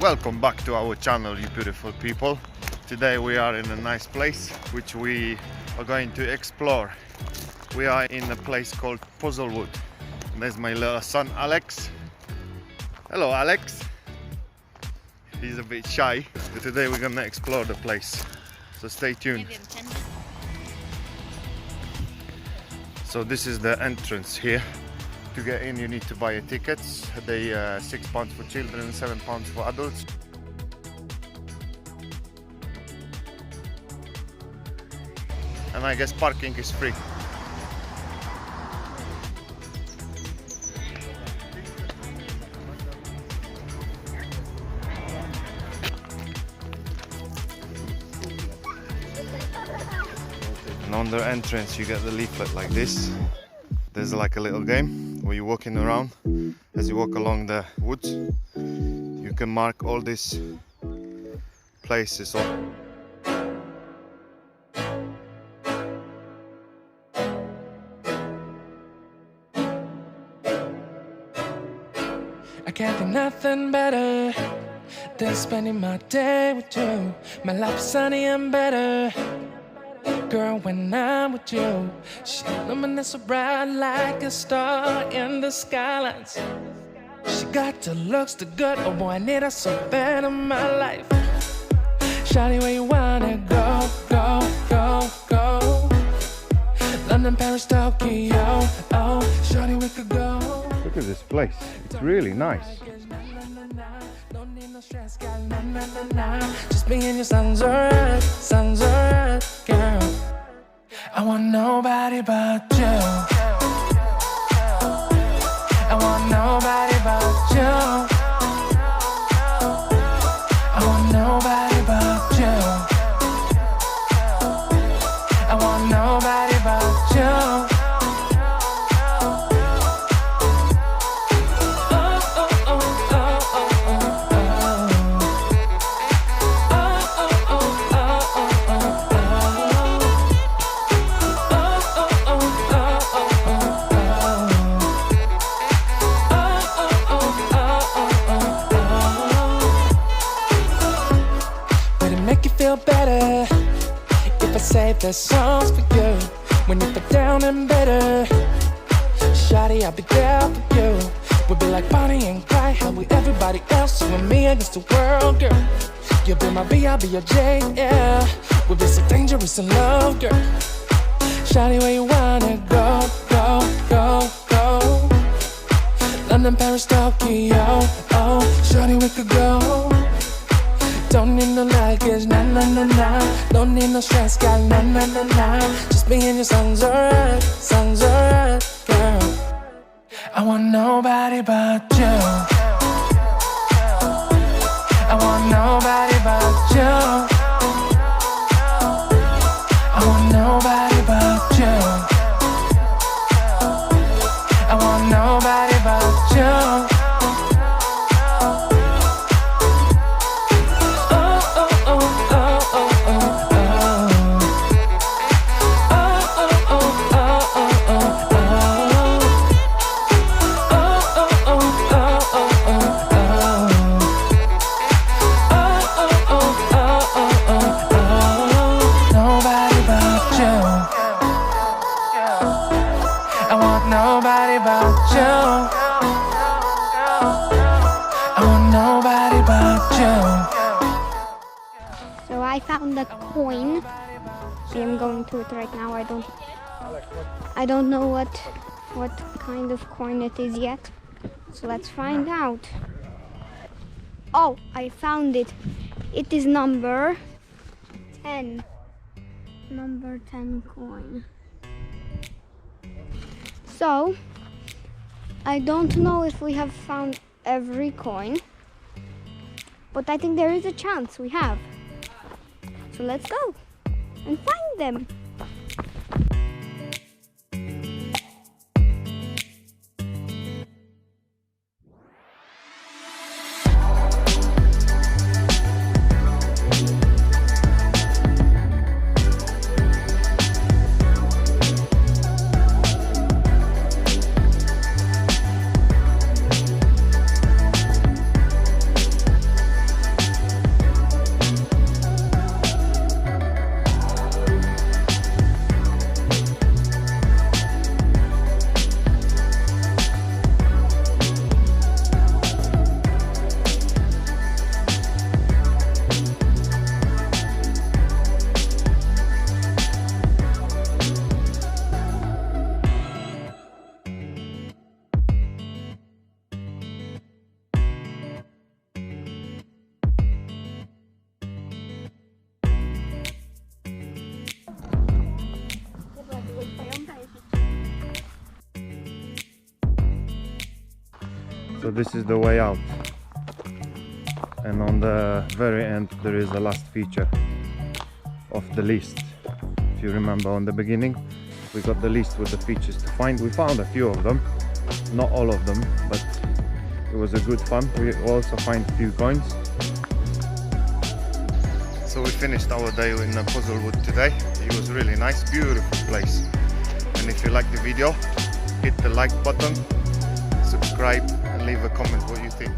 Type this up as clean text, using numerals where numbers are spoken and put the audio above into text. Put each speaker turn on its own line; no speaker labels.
Welcome back to our channel, you beautiful people. Today we are in a nice place which we are going to explore. We are in a place called Puzzlewood. There's my little son Alex. Hello Alex. He's a bit shy, but today we're gonna explore the place. So stay tuned. So this is the entrance here. To get in you need to buy a ticket. They £6 for children, £7 for adults. And I guess parking is free. And on the entrance you get the leaflet like this. There's like a little game where you're walking around. As you walk along the woods, you can mark all these places.
I can't think nothing better than spending my day with you. My life is sunny and better, girl, when I'm with you. She luminous so bright like a star in the skylines. She got the looks, the good, oh boy, I need her so bad in my life. Shawty, where you wanna go, go, go, go? London, Paris, Tokyo, oh, shawty, we could go.
Look at this place, it's really nice.
Just being your son's alright, girl. I want nobody but you. I want nobody but you. I want nobody but you. I want nobody but you. Better if I save the songs for you when you feel down and bitter. Shawty, I'll be there for you. We'll be like Bonnie and Clyde, how we everybody else, you and me against the world, girl. You'll be my B, I'll be your J, yeah. We'll be so dangerous in love, girl. Shawty, where you wanna go, go, go, go? London, Paris, Tokyo, oh, shawty, we could go. Don't need no luggage, nah, nah, nah, nah. Don't need no stress, got nah, nah, nah, nah. Just being your son's alright, girl. I want nobody but you. I want nobody but you. I want nobody but you. I want nobody but you. Nobody but you. I want nobody but you.
So I found a coin. See, I'm going to it right now. I don't know what kind of coin it is yet. So let's find out. Oh, I found it. It is number 10. Number 10 coin. So, I don't know if we have found every coin, but I think there is a chance we have. So let's go and find them.
So this is the way out, and on the very end there is the last feature of the list. If you remember on the beginning, we got the list with the features to find. We found a few of them, not all of them, but it was a good fun. We also find a few coins. So we finished our day in Puzzlewood today. It was really nice, beautiful place. And if you like the video, hit the like button, subscribe and leave a comment what you think.